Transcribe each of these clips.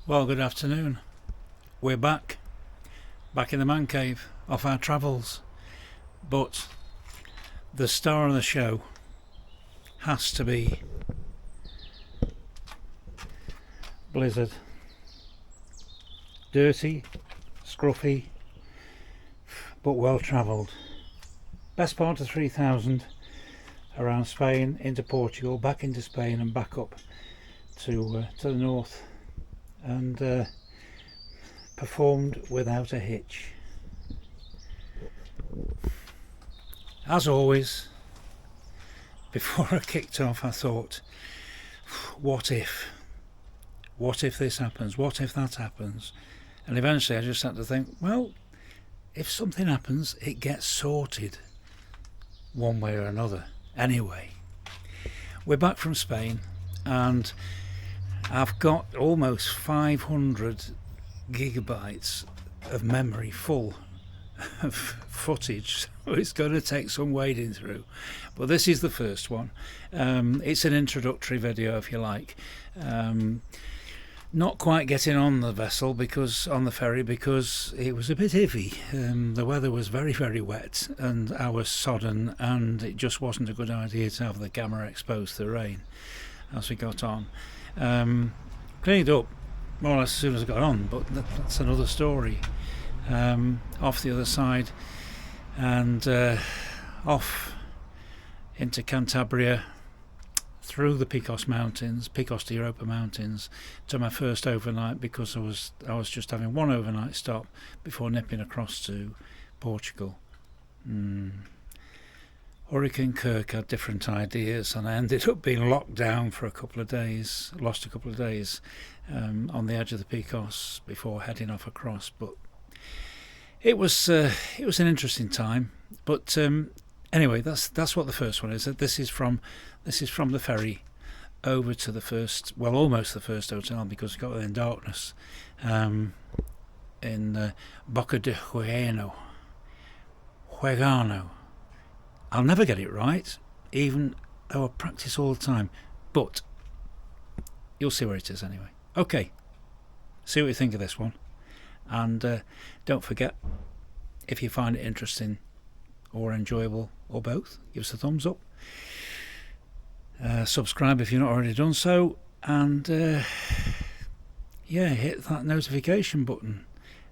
Well, good afternoon. We're back in the man cave off our travels. But the star of the show has to be Blizzard. Dirty, scruffy, but well travelled. Best part of 3,000 around Spain, into Portugal, back into Spain and back up to the north. And performed without a hitch. As always, before I kicked off, I thought, what if this happens, what if that happens? And eventually I just had to think, well, if something happens, it gets sorted one way or another. Anyway, we're back from Spain, and I've got almost 500 gigabytes of memory full of footage, so it's going to take some wading through. But this is the first one. It's an introductory video, if you like. Not quite getting on the vessel, because on the ferry, because it was a bit iffy. The weather was very, very wet, and I was sodden, and it just wasn't a good idea to have the camera exposed to the rain as we got on. Cleaned up more or less as soon as I got on, but that's another story. Off the other side, and off into Cantabria, through the Picos de Europa mountains, to my first overnight, because I was just having one overnight stop before nipping across to Portugal. Hurricane Kirk had different ideas, and I ended up being locked down for a couple of days, lost a couple of days on the edge of the Picos before heading off across. But it was an interesting time. But anyway, that's what the first one is. This is from the ferry over to the first, well, almost the first hotel, because we got there in darkness, in Boca de Huegano. I'll never get it right, even though I practice all the time, but you'll see where it is anyway. Okay, see what you think of this one, and don't forget, if you find it interesting or enjoyable or both, give us a thumbs up, subscribe if you've not already done so, and hit that notification button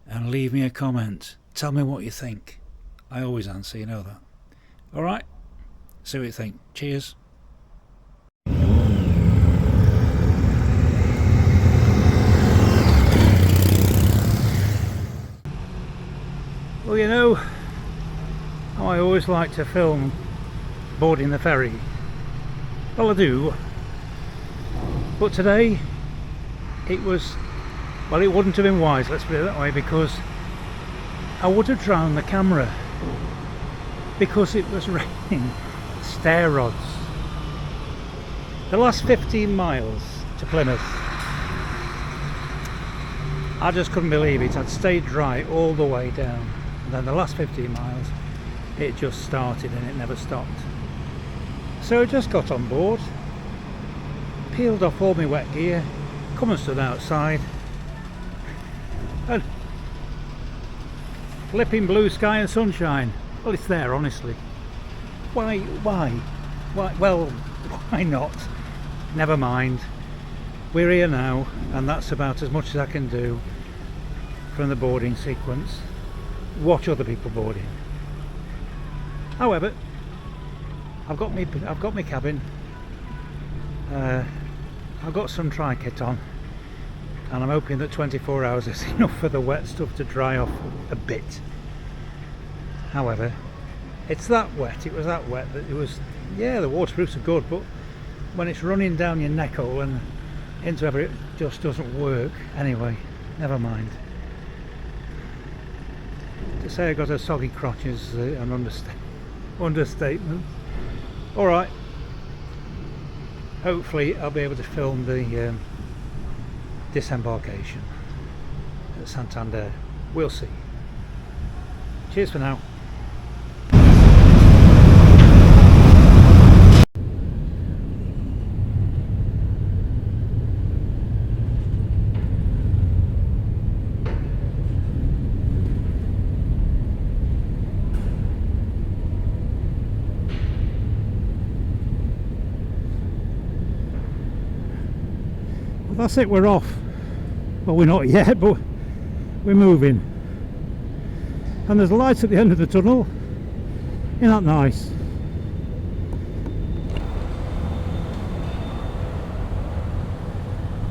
and leave me a comment. Tell me what you think. I always answer, you know that. Alright, see what you think. Cheers. Well, you know how I always like to film boarding the ferry. Well, I do. But today, it wouldn't have been wise, let's put it that way, because I would have drowned the camera. Because it was raining stair rods. The last 15 miles to Plymouth, I just couldn't believe it. I'd stayed dry all the way down, and then the last 15 miles it just started and it never stopped. So I just got on board, peeled off all my wet gear, come and stood outside, and flipping blue sky and sunshine. Well, it's there, honestly. Why? Well, why not? Never mind. We're here now, and that's about as much as I can do from the boarding sequence. Watch other people boarding. However, I've got my cabin. I've got some tri-kit on, and I'm hoping that 24 hours is enough for the wet stuff to dry off a bit. However, it's that wet, it was that wet that it was, yeah, the waterproofs are good, but when it's running down your neck hole and into every, it just doesn't work. Anyway, never mind. To say I got a soggy crotch is an understatement. Alright, hopefully I'll be able to film the disembarkation at Santander. We'll see. Cheers for now. That's it, we're off. Well, we're not yet, but we're moving. And there's lights at the end of the tunnel. Isn't that nice?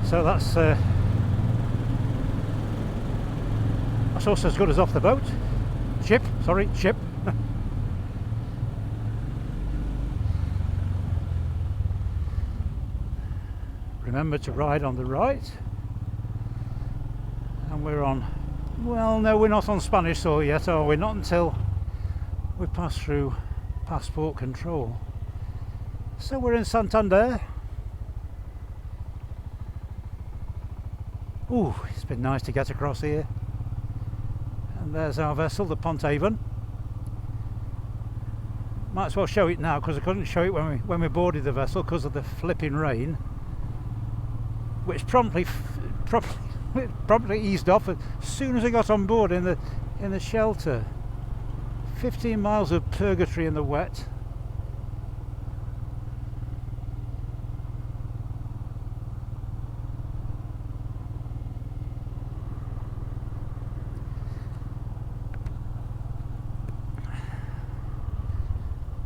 So that's also as good as off the boat. Ship. Remember to ride on the right. And we're on, well, no, we're not on Spanish soil yet, are we? Not until we pass through passport control. So we're in Santander. Ooh, it's been nice to get across here. And there's our vessel, the Pontavon. Might as well show it now, because I couldn't show it when we boarded the vessel because of the flipping rain, which promptly eased off as soon as I got on board in the shelter. 15 miles of purgatory in the wet.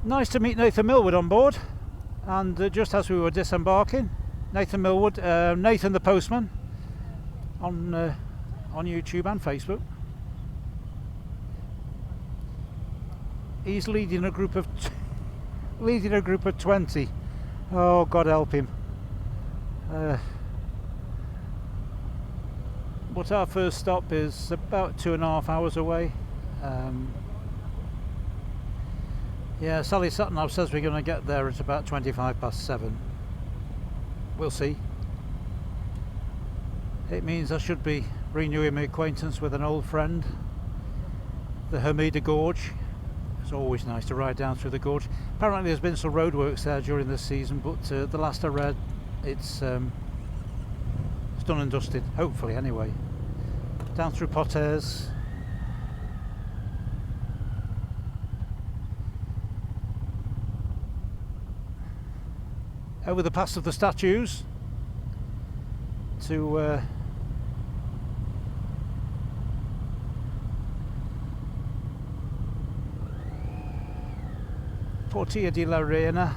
Nice to meet Nathan Millwood on board, and just as we were disembarking, Nathan Millwood, Nathan the Postman, on YouTube and Facebook. He's leading a group of 20. Oh, God help him. But our first stop is about 2.5 hours away. Yeah, Sally Sutton says we're going to get there at about 7:25. We'll see. It means I should be renewing my acquaintance with an old friend, the Hera Gorge. It's always nice to ride down through the gorge. Apparently there's been some roadworks there during this season, but the last I read, it's done and dusted, hopefully anyway. Down through Potters. Over the pass of the statues to Portilla de la Reina.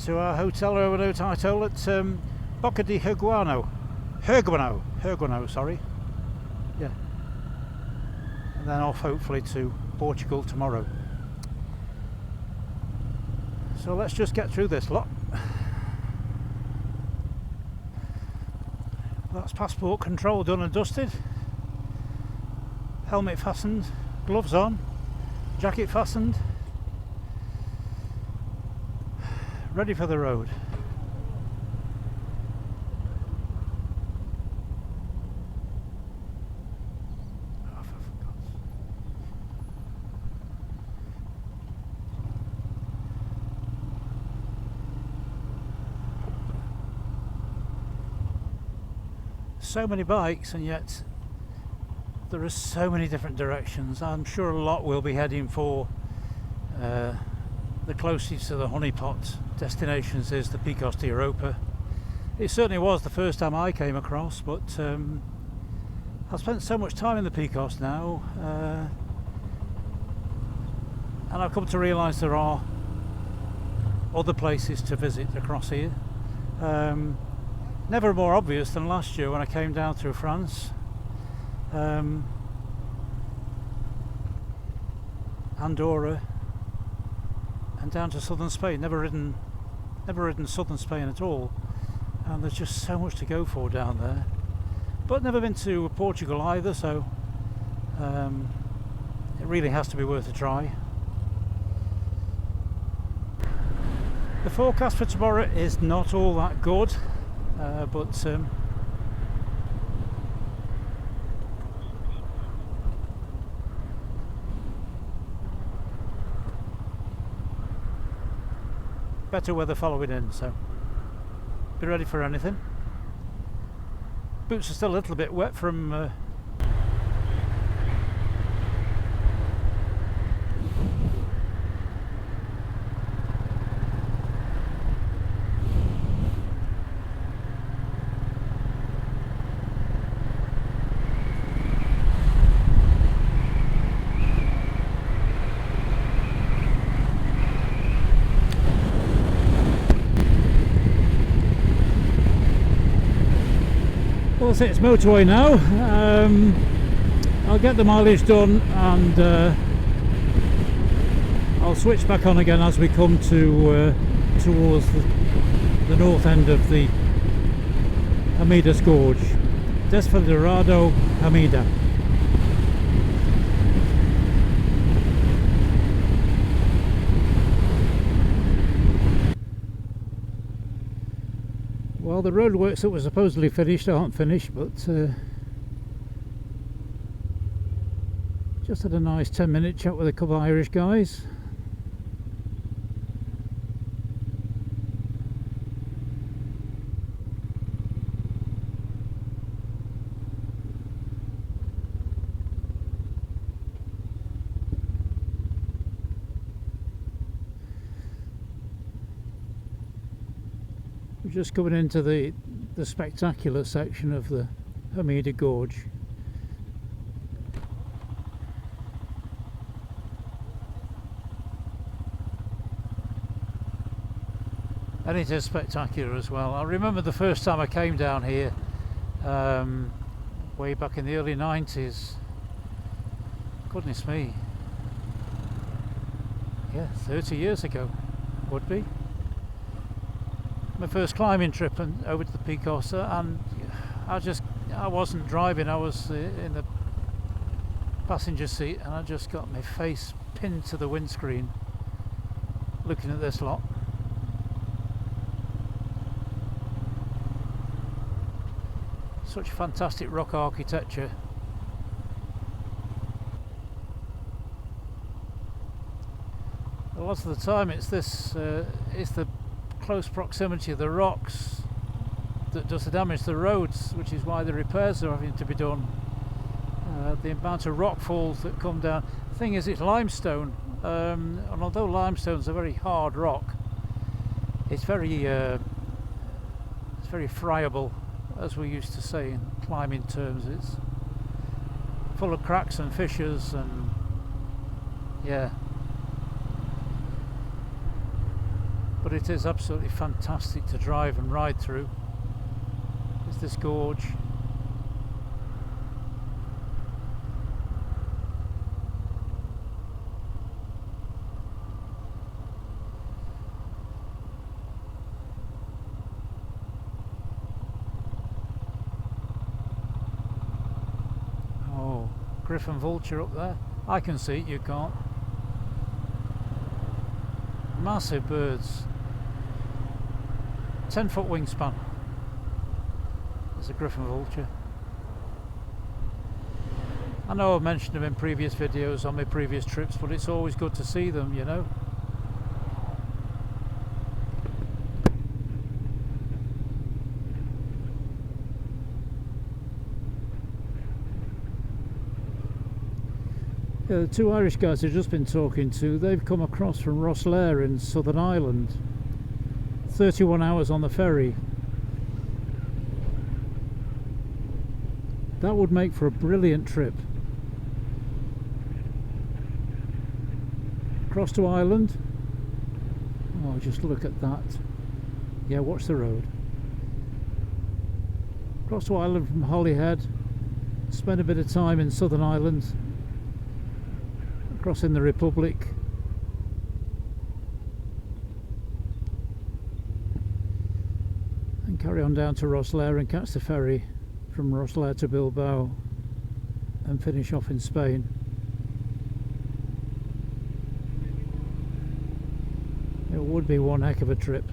To our hotel over no title at Boca de Huegano. Huegano, sorry. Yeah. And then off hopefully to Portugal tomorrow. So let's just get through this lot. That's passport control done and dusted. Helmet fastened, gloves on, jacket fastened. Ready for the road. So many bikes, and yet there are so many different directions. I'm sure a lot will be heading for the closest to the honeypot destinations is the Picos de Europa. It certainly was the first time I came across, but I've spent so much time in the Picos now, and I've come to realise there are other places to visit across here. Never more obvious than last year when I came down through France. Andorra and down to southern Spain. Never ridden southern Spain at all, and there's just so much to go for down there. But never been to Portugal either, so it really has to be worth a try. The forecast for tomorrow is not all that good. But better weather following in, so be ready for anything. Boots are still a little bit wet from Well, that's it, it's motorway now. I'll get the mileage done and I'll switch back on again as we come to towards the north end of the Hamidas Gorge. Desfilado Hamida. Well, the roadworks that were supposedly finished aren't finished, but just had a nice 10-minute chat with a couple of Irish guys. We're just coming into the spectacular section of the Hamida Gorge. And it is spectacular as well. I remember the first time I came down here, way back in the early 90s. Goodness me. Yeah, 30 years ago, would be. My first climbing trip and over to the Picos, and I wasn't driving, I was in the passenger seat, and I just got my face pinned to the windscreen looking at this lot. Such fantastic rock architecture. A lot of the time it's this it's the close proximity of the rocks that does the damage to the roads, which is why the repairs are having to be done. The amount of rock falls that come down. The thing is, it's limestone, and although limestone's a very hard rock, it's very friable, as we used to say in climbing terms. It's full of cracks and fissures, and yeah. But it is absolutely fantastic to drive and ride through. It's this gorge. Oh, griffon vulture up there. I can see it, you can't. Massive birds. 10-foot wingspan. There's a griffon vulture. I know I've mentioned them in previous videos on my previous trips, but it's always good to see them, you know. Yeah, the two Irish guys I've just been talking to, they've come across from Rosslare in Southern Ireland. 31 hours on the ferry. That would make for a brilliant trip. Across to Ireland. Oh, just look at that. Yeah, watch the road. Across to Ireland from Holyhead. Spend a bit of time in Southern Ireland. Crossing the Republic. Carry on down to Rosslare and catch the ferry from Rosslare to Bilbao and finish off in Spain. It would be one heck of a trip.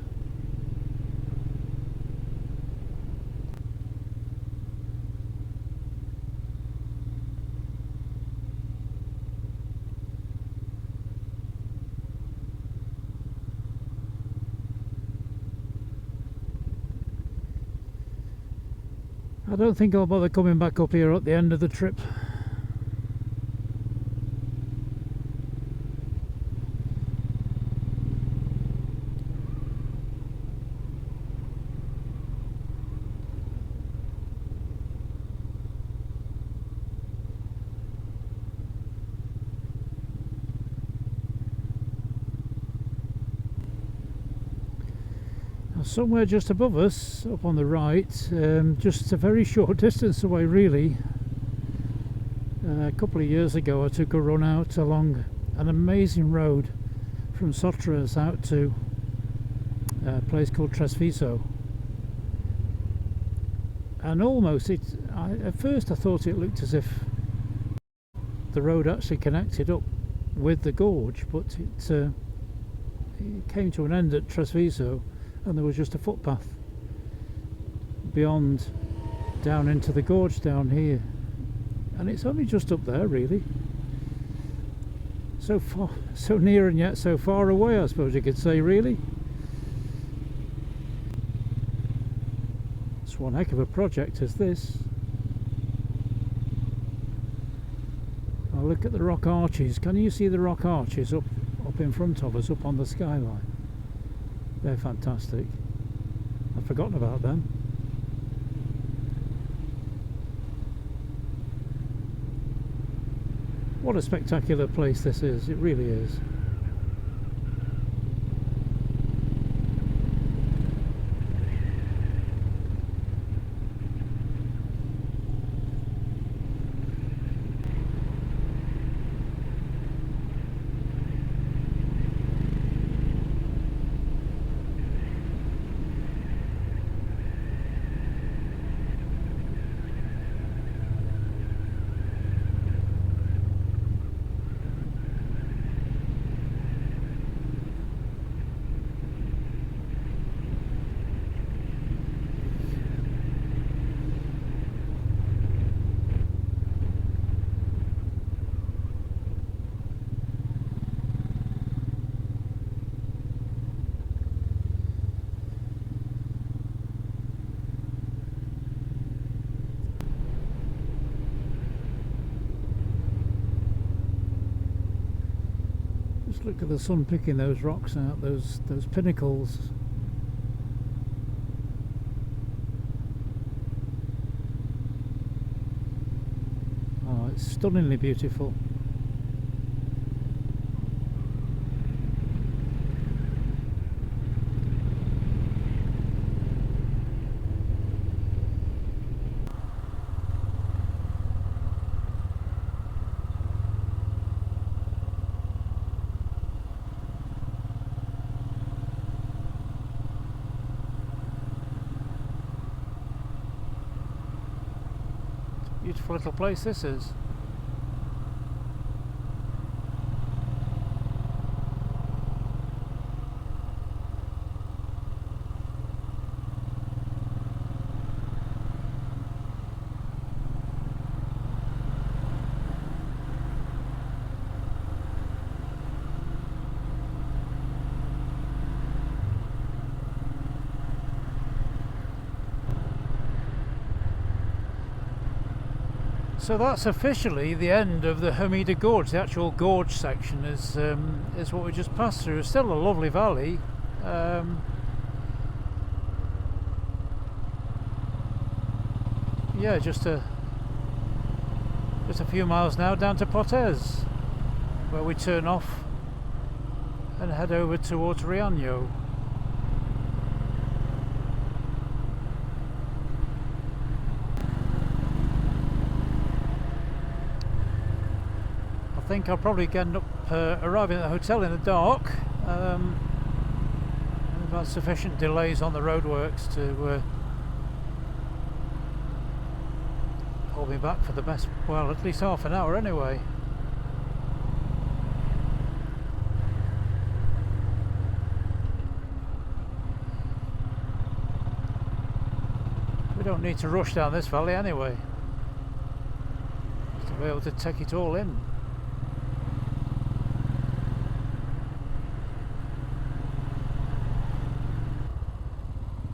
I don't think I'll bother coming back up here at the end of the trip. somewhere just above us, up on the right, just a very short distance away really. A couple of years ago I took a run out along an amazing road from Sotras out to a place called Tresviso, and almost at first I thought it looked as if the road actually connected up with the gorge, but it came to an end at Tresviso and there was just a footpath beyond down into the gorge down here, and it's only just up there really. So far, so near and yet so far away, I suppose you could say really. It's one heck of a project is this. Oh, look at the rock arches. Can you see the rock arches up in front of us, up on the skyline? They're fantastic. I've forgotten about them. What a spectacular place this is, it really is. Look at the sun picking those rocks out, those pinnacles. Oh, it's stunningly beautiful. Beautiful little place this is. So that's officially the end of the Hamida Gorge. The actual gorge section is what we just passed through. It's still a lovely valley. Yeah, just a few miles now down to Portes, where we turn off and head over towards Riaño. I think I'll probably end up arriving at the hotel in the dark. We've had sufficient delays on the roadworks to hold me back for the best, well, at least half an hour anyway. We don't need to rush down this valley anyway, to be able to take it all in.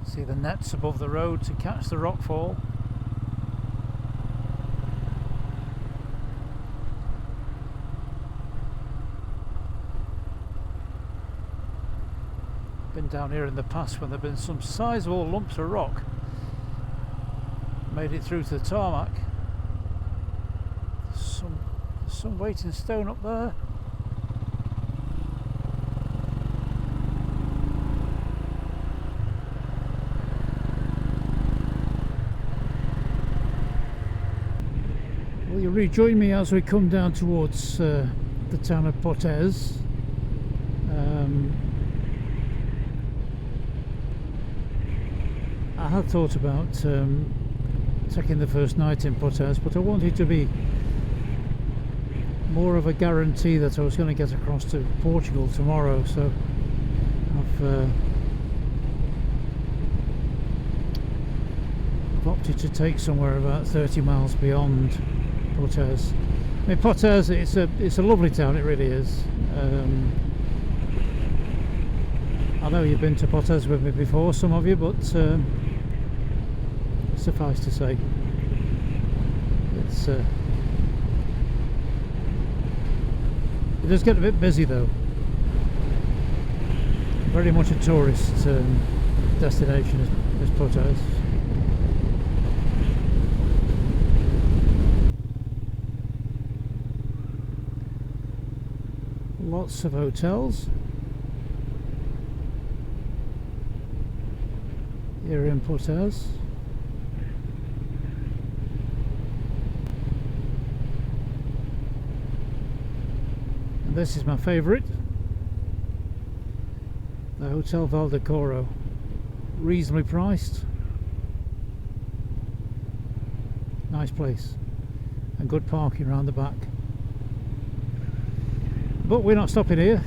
See the nets above the road to catch the rockfall. Been down here in the past when there have been some sizable lumps of rock made it through to the tarmac. There's some weight in stone up there. Probably join me as we come down towards the town of Portes. I had thought about taking the first night in Portes, but I wanted to be more of a guarantee that I was going to get across to Portugal tomorrow, so I've opted to take somewhere about 30 miles beyond Portes. I mean, Portes, it's a lovely town, it really is. I know you've been to Portes with me before, some of you, but suffice to say, it's it does get a bit busy though. Very much a tourist destination is Portes. Lots of hotels here in Portes. And this is my favourite, the Hotel Val de Coro. Reasonably priced, nice place, and good parking around the back. But we're not stopping here.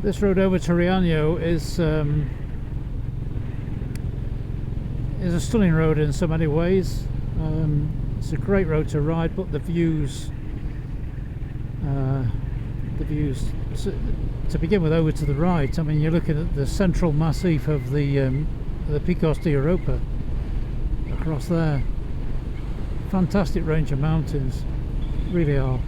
This road over to Riaño is a stunning road in so many ways. It's a great road to ride, but the views to begin with over to the right, I mean, you're looking at the central massif of the Picos de Europa across there. Fantastic range of mountains, really are.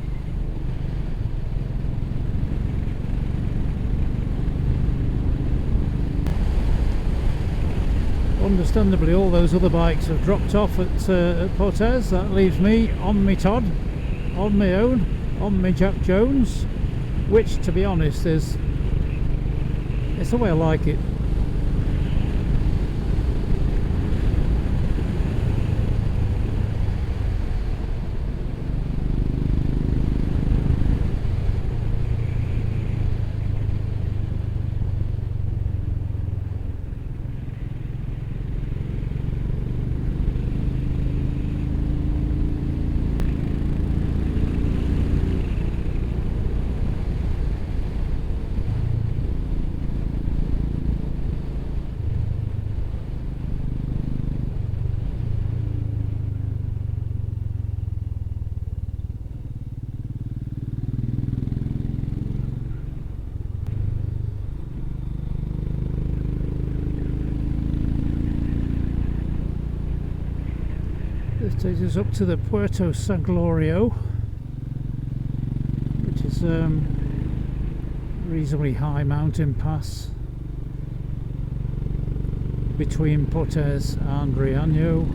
Understandably, all those other bikes have dropped off at Portes. That leaves me on me Todd, on my own, on me Jack Jones, which, to be honest, it's the way I like it. This takes us up to the Puerto San Glorio, which is a reasonably high mountain pass between Portes and Riaño.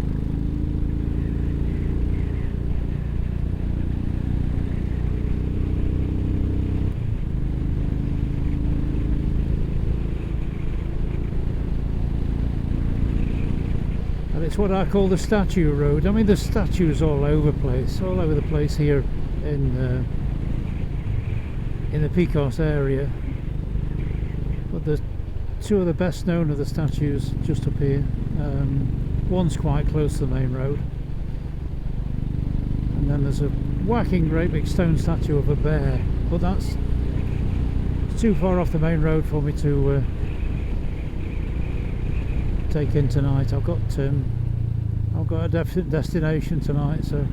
It's what I call the statue road. I mean, there's statues all over the place here in the Picos area. But there's two of the best known of the statues just up here. One's quite close to the main road, and then there's a whacking great big stone statue of a bear. But that's too far off the main road for me to take in tonight. I've got a definite destination tonight, so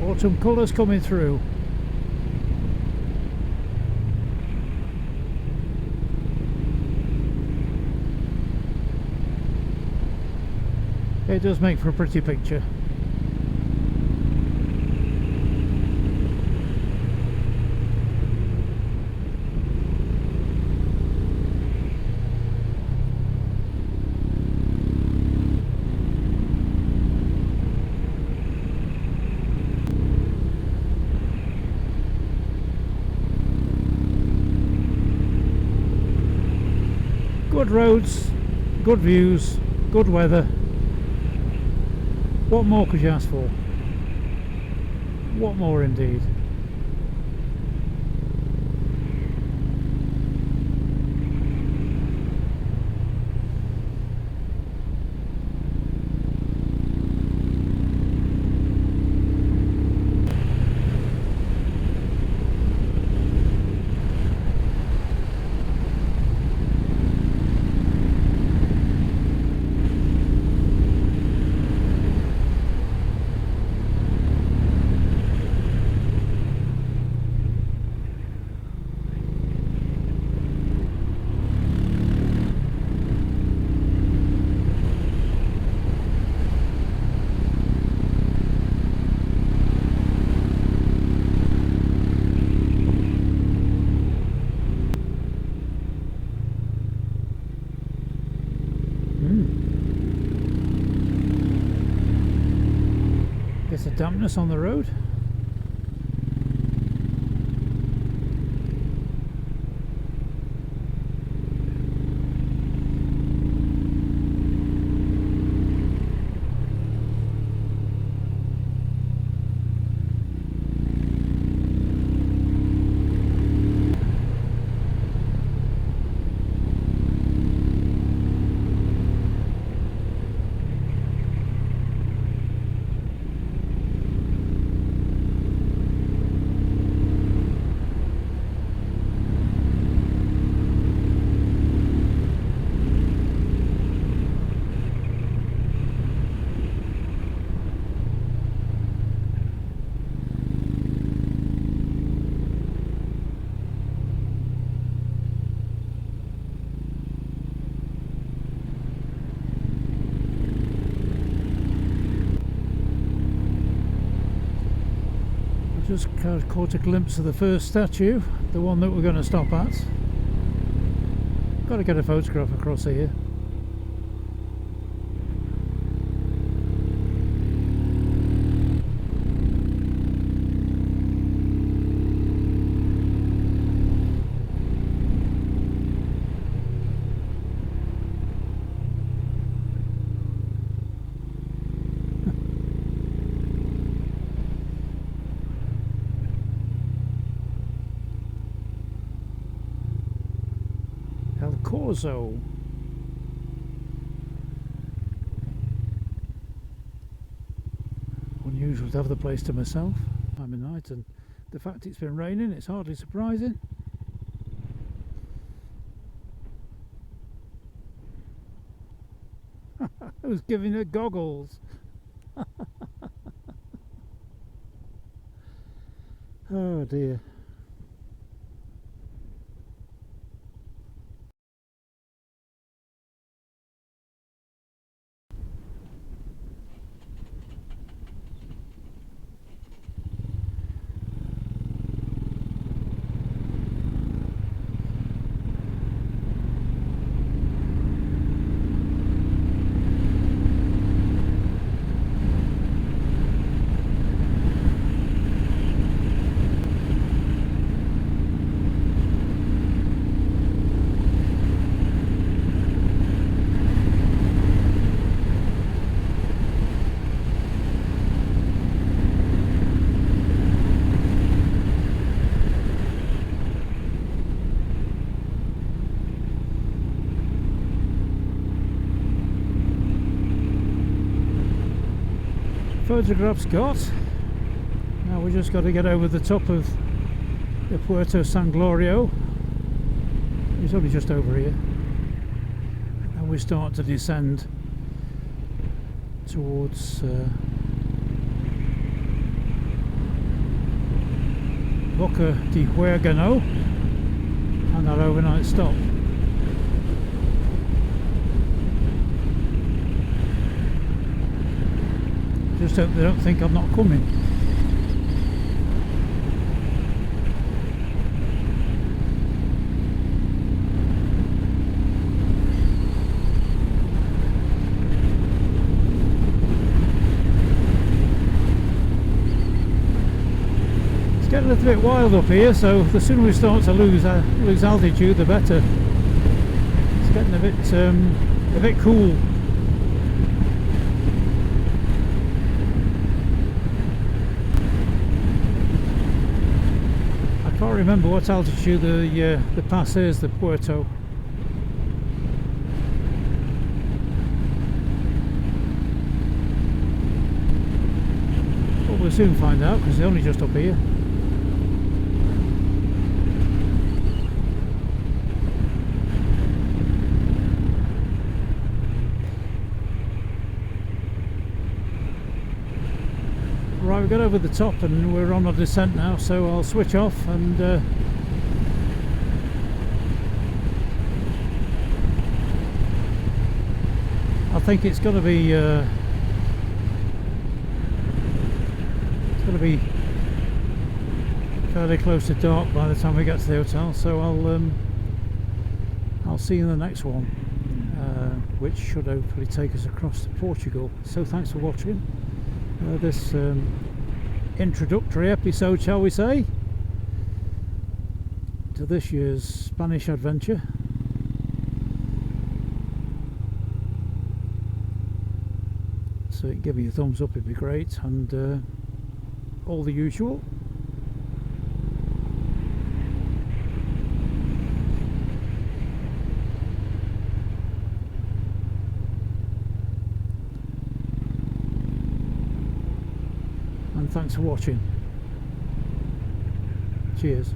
autumn colours coming through. It does make for a pretty picture. Good roads, good views, good weather. What more could you ask for? What more indeed? Gets a dampness on the road. Just caught a glimpse of the first statue, the one that we're going to stop at. Got to get a photograph across here. Corso. Unusual to have the place to myself time of night, and the fact it's been raining, it's hardly surprising. I was giving her goggles. Oh dear. Photographs got. Now we just got to get over the top of the Puerto San Glorio. It's only just over here, and we start to descend towards Boca de Huegano and our overnight stop. Just hope they don't think I'm not coming. It's getting a little bit wild up here, so the sooner we start to lose altitude, the better. It's getting a bit cool. I can't remember what altitude the pass is, the Puerto. Well, we'll soon find out because they're only just up here. Right, we got over the top and we're on a descent now, so I'll switch off and I think it's going to be fairly close to dark by the time we get to the hotel, so I'll see you in the next one, which should hopefully take us across to Portugal. So thanks for watching this introductory episode, shall we say, to this year's Spanish adventure. So give me a thumbs up, it'd be great, and all the usual. And thanks for watching. Cheers.